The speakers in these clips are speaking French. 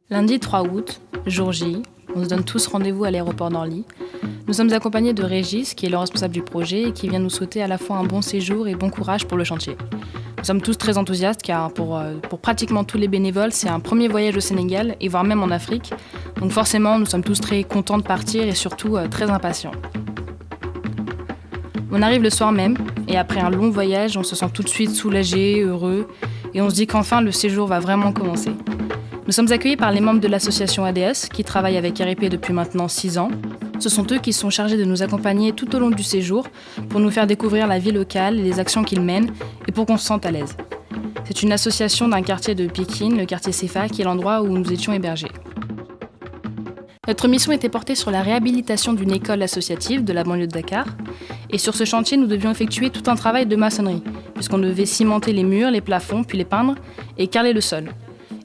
Lundi 3 août, jour J, on se donne tous rendez-vous à l'aéroport d'Orly. Nous sommes accompagnés de Régis, qui est le responsable du projet et qui vient nous souhaiter à la fois un bon séjour et bon courage pour le chantier. Nous sommes tous très enthousiastes car pour pratiquement tous les bénévoles, c'est un premier voyage au Sénégal et voire même en Afrique. Donc forcément, nous sommes tous très contents de partir et surtout très impatients. On arrive le soir même et après un long voyage, on se sent tout de suite soulagé, heureux et on se dit qu'enfin le séjour va vraiment commencer. Nous sommes accueillis par les membres de l'association ADS qui travaillent avec RIP depuis maintenant 6 ans. Ce sont eux qui sont chargés de nous accompagner tout au long du séjour pour nous faire découvrir la vie locale et les actions qu'ils mènent et pour qu'on se sente à l'aise. C'est une association d'un quartier de Pikine, le quartier Sefa, qui est l'endroit où nous étions hébergés. Notre mission était portée sur la réhabilitation d'une école associative de la banlieue de Dakar. Et sur ce chantier, nous devions effectuer tout un travail de maçonnerie, puisqu'on devait cimenter les murs, les plafonds, puis les peindre et carreler le sol.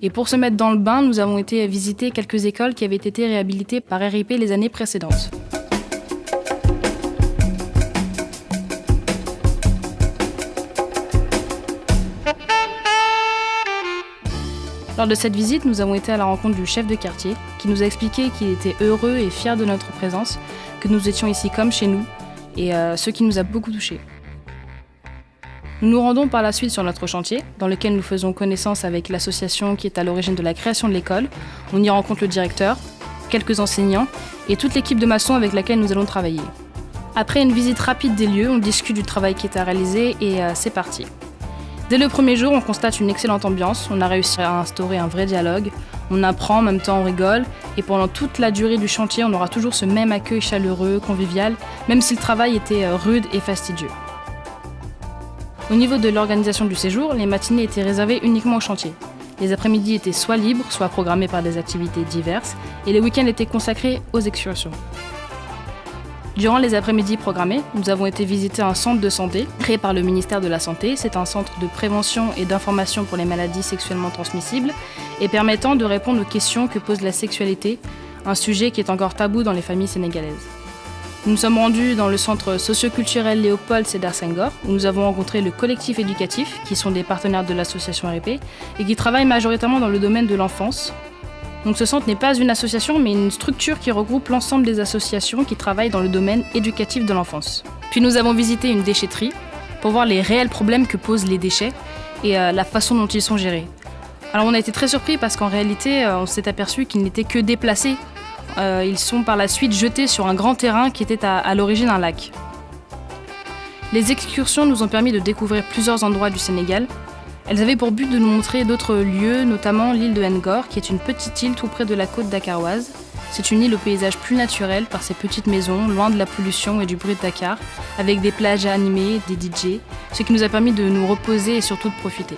Et pour se mettre dans le bain, nous avons été visiter quelques écoles qui avaient été réhabilitées par RIP les années précédentes. Lors de cette visite, nous avons été à la rencontre du chef de quartier qui nous a expliqué qu'il était heureux et fier de notre présence, que nous étions ici comme chez nous, et ce qui nous a beaucoup touchés. Nous nous rendons par la suite sur notre chantier, dans lequel nous faisons connaissance avec l'association qui est à l'origine de la création de l'école. On y rencontre le directeur, quelques enseignants et toute l'équipe de maçons avec laquelle nous allons travailler. Après une visite rapide des lieux, on discute du travail qui est à réaliser et c'est parti. Dès le premier jour, on constate une excellente ambiance, on a réussi à instaurer un vrai dialogue, on apprend, en même temps on rigole, et pendant toute la durée du chantier, on aura toujours ce même accueil chaleureux, convivial, même si le travail était rude et fastidieux. Au niveau de l'organisation du séjour, les matinées étaient réservées uniquement au chantier. Les après-midi étaient soit libres, soit programmés par des activités diverses, et les week-ends étaient consacrés aux excursions. Durant les après-midi programmés, nous avons été visiter un centre de santé créé par le ministère de la Santé. C'est un centre de prévention et d'information pour les maladies sexuellement transmissibles et permettant de répondre aux questions que pose la sexualité, un sujet qui est encore tabou dans les familles sénégalaises. Nous nous sommes rendus dans le centre socio-culturel Léopold Sédar Senghor, où nous avons rencontré le collectif éducatif, qui sont des partenaires de l'association RIP, et qui travaillent majoritairement dans le domaine de l'enfance. Donc ce centre n'est pas une association, mais une structure qui regroupe l'ensemble des associations qui travaillent dans le domaine éducatif de l'enfance. Puis nous avons visité une déchetterie, pour voir les réels problèmes que posent les déchets, et la façon dont ils sont gérés. Alors on a été très surpris parce qu'en réalité, on s'est aperçu qu'ils n'étaient que déplacés. Ils sont par la suite jetés sur un grand terrain qui était à l'origine un lac. Les excursions nous ont permis de découvrir plusieurs endroits du Sénégal. Elles avaient pour but de nous montrer d'autres lieux, notamment l'île de Ngor, qui est une petite île tout près de la côte dakaroise. C'est une île au paysage plus naturel par ses petites maisons, loin de la pollution et du bruit de Dakar, avec des plages à animer, des DJ, ce qui nous a permis de nous reposer et surtout de profiter.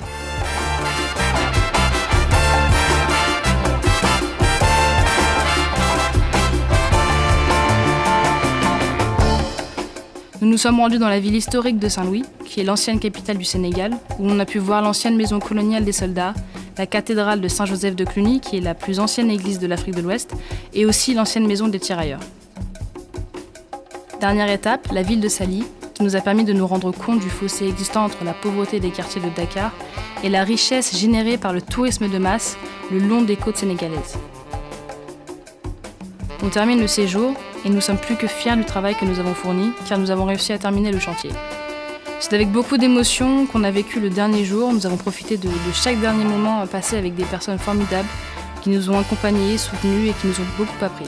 Nous nous sommes rendus dans la ville historique de Saint-Louis, qui est l'ancienne capitale du Sénégal, où on a pu voir l'ancienne maison coloniale des soldats, la cathédrale de Saint-Joseph de Cluny, qui est la plus ancienne église de l'Afrique de l'Ouest, et aussi l'ancienne maison des tirailleurs. Dernière étape, la ville de Saly, qui nous a permis de nous rendre compte du fossé existant entre la pauvreté des quartiers de Dakar et la richesse générée par le tourisme de masse le long des côtes sénégalaises. On termine le séjour et nous sommes plus que fiers du travail que nous avons fourni, car nous avons réussi à terminer le chantier. C'est avec beaucoup d'émotion qu'on a vécu le dernier jour. Nous avons profité de chaque dernier moment passé avec des personnes formidables qui nous ont accompagnés, soutenus et qui nous ont beaucoup appris.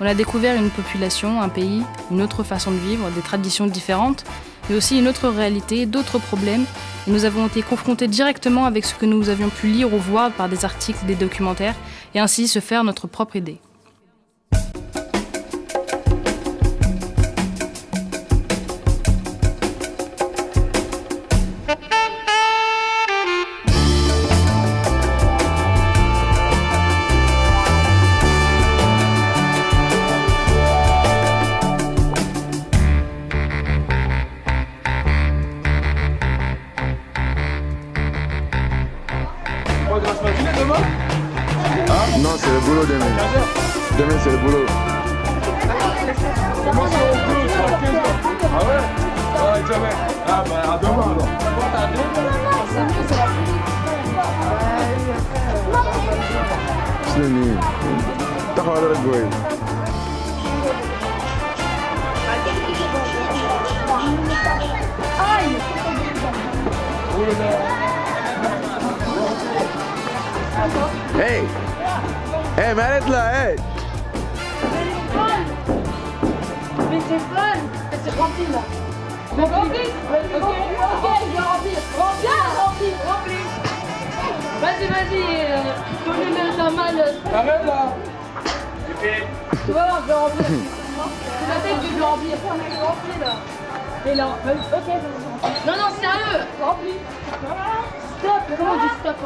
On a découvert une population, un pays, une autre façon de vivre, des traditions différentes, mais aussi une autre réalité, d'autres problèmes. Et nous avons été confrontés directement avec ce que nous avions pu lire ou voir par des articles, des documentaires, et ainsi se faire notre propre idée. Ah non, c'est le boulot demain. Demain, c'est le boulot. Comment ça au boulot, tu vas 15 heures. Ah ouais? Ah, jamais. Ah bah à demain alors. À demain. la nii taxawal rek booy. Hey! Hey, mais arrête là, hey! Mais c'est fun! Mais c'est rempli là! Rempli! Ok, je vais remplir! Rempli! Vas-y! Donnez-le ta main! Arrête là. Tu vas voir, je vais remplir! C'est la tête que je vais remplir! Rempli là! Et là, ok! Non, sérieux! Rempli! Stop! Comment on dit stop?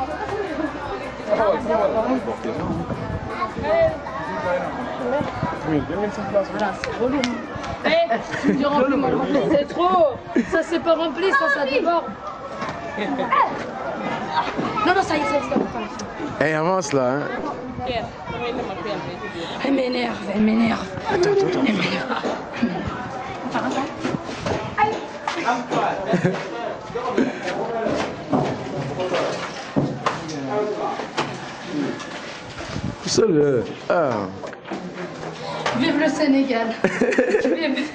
Oui, 2500 places. Voilà, c'est relou. Tu me dis rempli, moi rempli, c'est trop. Ça c'est pas rempli, ça déborde. Non, ça y est, stop. Hey, avance là, hein! Elle m'énerve. Attends. Pousse-le. Ah. Vive le Sénégal. Vive.